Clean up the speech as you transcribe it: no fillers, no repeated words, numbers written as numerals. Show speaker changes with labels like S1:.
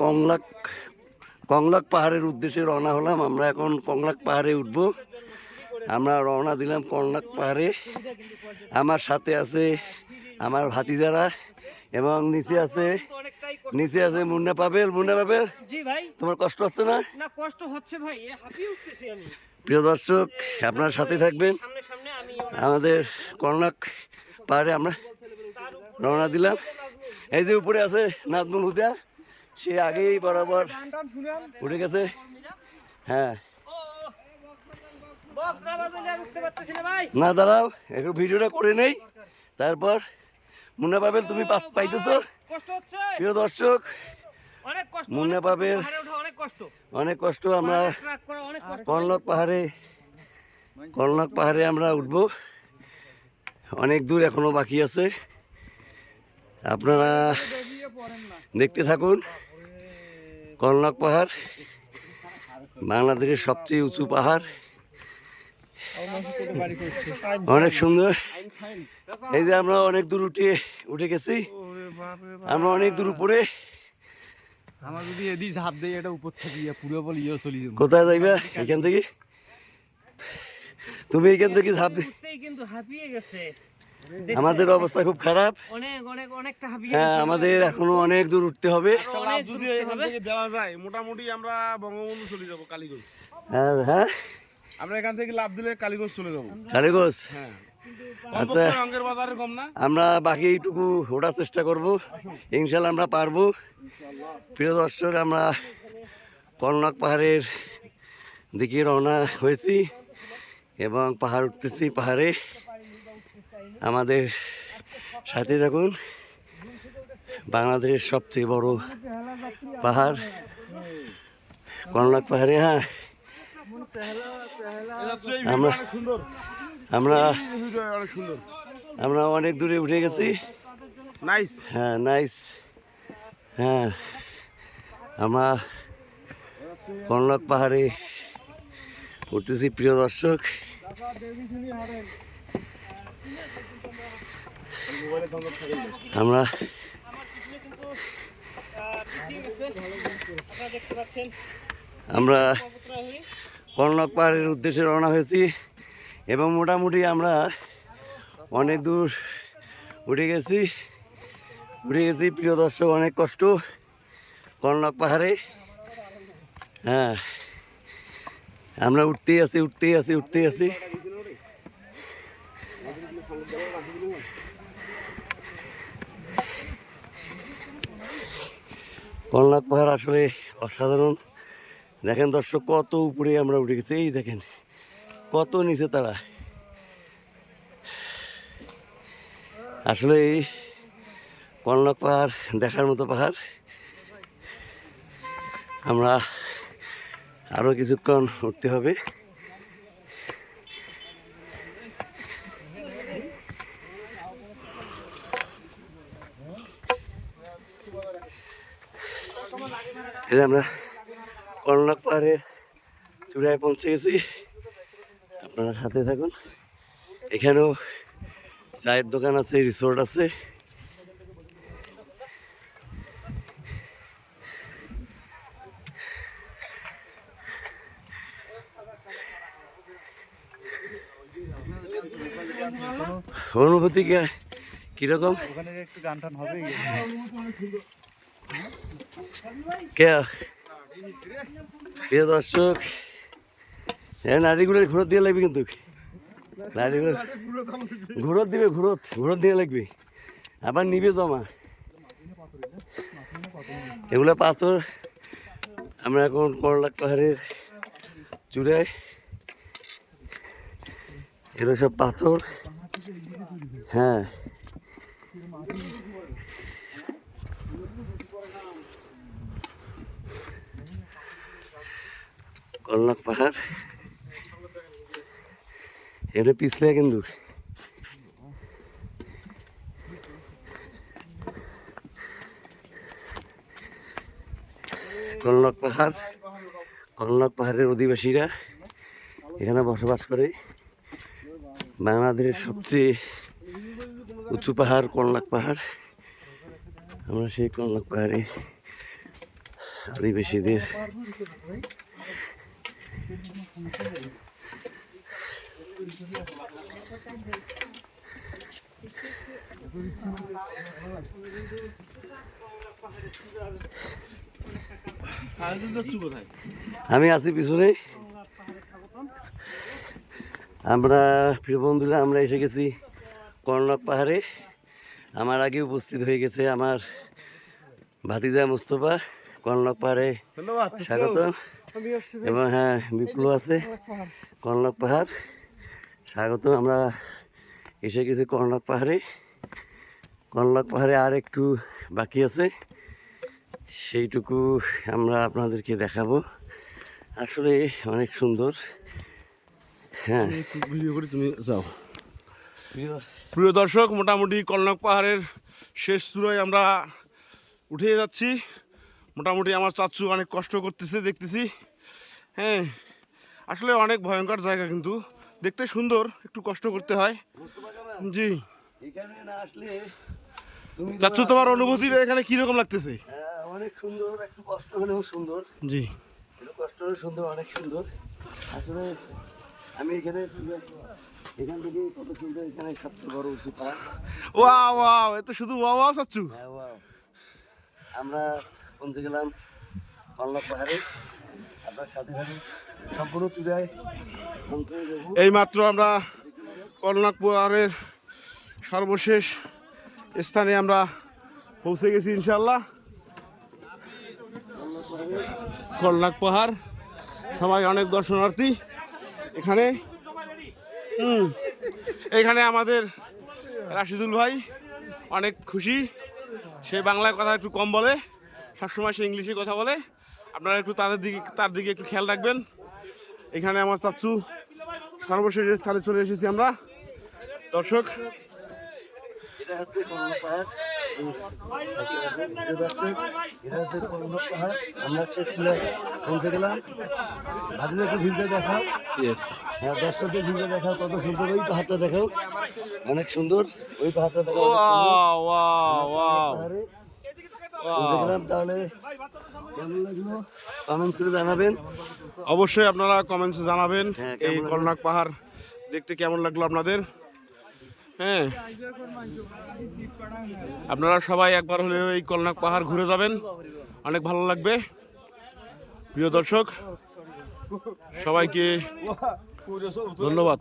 S1: কংলাক কংলাক পাহাড়ের উদ্দেশ্যে রওনা হলাম। আমরা এখন কংলাক পাহাড়ে উঠব। আমরা রওনা দিলাম কংলাক পাহাড়ে। আমার সাথে আছে আমার ভাতিজারা এবং নিচে আছে মুন্না পাবেল।
S2: জি ভাই।
S1: তোমার কষ্ট হচ্ছে না?
S2: না, কষ্ট হচ্ছে ভাই, হাঁপিয়ে উঠতেছি আমি।
S1: প্রিয় দর্শক, আপনার সাথে থাকবেন। আমাদের কংলাক পাহাড়ে আমরা রওনা দিলাম। এই যে উপরে আছে নাজমুল হুদা, সে আগেই বরাবর উঠে গেছে। হ্যাঁ, না দাঁড়াও, একটু ভিডিওটা করে নেই, তারপর মুন্না পাবেল তুমি পাইতেছো? প্রিয় দর্শক, মুন্না পাবেল অনেক কষ্ট। আমরা কংলাক পাহাড়ে আমরা উঠবো। অনেক দূর এখনো বাকি আছে, আপনারা দেখতে থাকুন। কংলাক পাহাড় বাংলাদেশের সবচেয়ে উঁচু পাহাড়, অনেক সুন্দর। এই যে আমরা অনেক দূর উঠে গেছি, আমরা অনেক দূর উপরে।
S3: আমার যদি এদি ঝাঁপ দেয় এটা উপর থেকে পুরো বল চলে যাবে।
S1: কোথায় যাইবা? এখান থেকে তুমি এখান থেকে ঝাঁপ
S2: কিন্তু হাঁপিয়ে গেছে।
S1: আমাদের অবস্থা খুব খারাপ।
S2: অনেকটা হাঁপিয়ে।
S1: হ্যাঁ, আমাদের এখনো অনেক দূর উঠতে হবে।
S3: যদি এখান থেকে দেওয়া যায় মোটামুটি আমরা বঙ্গবন্ধু চলে যাব কালীগঞ্জ।
S1: হ্যাঁ হ্যাঁ,
S3: আমরা এখান থেকে লাভ দিলে কালীগঞ্জ চলে যাব।
S1: কালীগঞ্জ,
S3: হ্যাঁ।
S1: আচ্ছা,
S3: রঙের বাজারে কম না।
S1: আমরা বাকি এইটুকু ওঠার চেষ্টা করব, ইনশাল্লাহ আমরা পারবো। প্রিয় দর্শক, আমরা কংলাক পাহাড়ের দিকে রওনা হয়েছি এবং পাহাড় উঠতেছি। পাহাড়ে আমাদের সাথে থাকুন। বাংলাদেশের সবচেয়ে বড় পাহাড় কংলাক পাহাড়ে। হ্যাঁ, আমরা অনেক দূরে উঠে গেছি।
S3: নাইস।
S1: হ্যাঁ, নাইস। হ্যাঁ, আমরা কংলাক পাহাড়ে উঠতেছি। প্রিয় দর্শক, আমরা কংলাক পাহাড়ের উদ্দেশ্যে রওনা হয়েছি এবং মোটামুটি আমরা অনেক দূর উঠে গেছি। প্রিয় দর্শক, অনেক কষ্ট কংলাক পাহাড়ে। হ্যাঁ, আমরা উঠতেই আছি। কংলাক পাহাড় আসলে অসাধারণ। দেখেন দর্শক, কত উপরে আমরা উঠে গেছি। এই দেখেন কত নিচে তারা। আসলে এই কংলাক পাহাড় দেখার মতো পাহাড়। আমরা আরো কিছুক্ষণ উঠতে হবে। আমরা কংলাক পাহাড়ের চূড়ায় পৌঁছে গেছি। আপনারা সাথে থাকুন। এখানেও চায়ের দোকান আছে, রিসোর্ট আছে। অনুভূতি কিরকম?
S3: একটু গান টান হবে।
S1: প্রিয় দর্শক, নারীগুলো ঘুরত দিয়ে লাগবে, কিন্তু নারীগুলো ঘুরত দিয়ে লাগবে, আবার নিবে জমা। এগুলো পাথর। আমরা এখন কংলাক পাহাড়ের চূড়ায়, এগুলো সব পাথর। হ্যাঁ, কংলাক পাহাড় এটা পিছলে কিন্তু কংলাক পাহাড়ের অধিবাসীরা এখানে বসবাস করে। বাংলাদেশের সবচেয়ে উঁচু পাহাড় কংলাক পাহাড়। আমরা সেই কংলাক পাহাড়ে আদিবাসীদের আমি আছি পিছনে। আমরা প্রিয় বন্ধুরা আমরা এসে গেছি কর্ণক পাহাড়ে। আমার আগে উপস্থিত হয়ে গেছে আমার ভাতিজা মুস্তফা। কর্ণক পাহাড়ে স্বাগত। এবং হ্যাঁ বিপ্লব আছে কর্ণক পাহাড় স্বাগত। আমরা এসে গেছি কর্ণক পাহাড়ে। কর্ণক পাহাড়ে আর একটু বাকি আছে, সেইটুকু আমরা আপনাদেরকে দেখাবো। আসলে অনেক সুন্দর। হ্যাঁ
S4: ভিডিও করে তুমি যাও। প্রিয় দর্শক, মোটামুটি কর্ণক পাহাড়ের শেষ চূড়ায় আমরা উঠে যাচ্ছি। মোটামুটি আমার চাচু অনেক কষ্ট করতেছে দেখতেছি। হ্যাঁ আসলে অনেক ভয়ঙ্কর জায়গা, কিন্তু দেখতে সুন্দর, একটু কষ্ট করতে হয়। জি
S1: এখানে না আসলে তুমি
S4: চাচু, তোমার অনুভূতি এখানে কিরকম লাগতেছে?
S1: অনেক সুন্দর, একটু কষ্ট হলেও সুন্দর।
S4: জি
S1: একটু কষ্ট হলেও সুন্দর, অনেক সুন্দর। আসলে আমি এখানে এখান থেকে কত সুন্দর, এখানে সবচেয়ে বড় উঁচু পাহাড়।
S4: ওয়াও ওয়াও, এ তো শুধু ওয়াও ওয়াও চাচু।
S1: হ্যাঁ wow। আমরা পৌঁছে গেলাম কর্ণক পাহাড়ে। আপনার সাথে থাকুন, সম্পূর্ণ চূড়ায় পৌঁছে যাবো।
S4: এইমাত্র আমরা কর্ণক পাহাড়ের সর্বশেষ স্থানে আমরা পৌঁছে গেছি ইনশাল্লাহ। কর্ণক পাহাড়, সবাই অনেক দর্শনার্থী এখানে। এখানে আমাদের রাশিদুল ভাই অনেক খুশি। সে বাংলায় কথা একটু কম বলে, সবসময় সে ইংলিশে কথা বলে। আপনারা একটু তার দিকে একটু খেয়াল রাখবেন। এখানে আমার চাচু সর্বশেষ স্থানে চলে এসেছি আমরা। দর্শক,
S1: এটা হচ্ছে কর্ণক পাহাড়। দর্শক, এটা হচ্ছে কর্ণক পাহাড়। আমরা শেষ চূড়ায় পৌঁছে গেলাম। ভাতিজা একটু ভিড়টা দেখাও। হ্যাঁ দর্শকদের ভিড়টা দেখাও, কত সুন্দর। ওই পাহাড়টা দেখাও, অনেক সুন্দর। ওই পাহাড়টা দেখাও, অনেক সুন্দর।
S4: Wow wow wow.
S1: পাহাড়ে পৌঁছে গেলাম। তাহলে কেমন লাগলো কমেন্টস করে জানাবেন।
S4: অবশ্যই আপনারা কমেন্টসে জানাবেন
S1: হ্যাঁ,
S4: এই
S1: কেমন লাগলো?
S4: কর্ণক পাহাড় দেখতে কেমন লাগলো আপনাদের। হ্যাঁ আপনারা সবাই একবার হলেও এই কর্ণক পাহাড় ঘুরে যাবেন, অনেক ভালো লাগবে। প্রিয় দর্শক, সবাইকে ধন্যবাদ।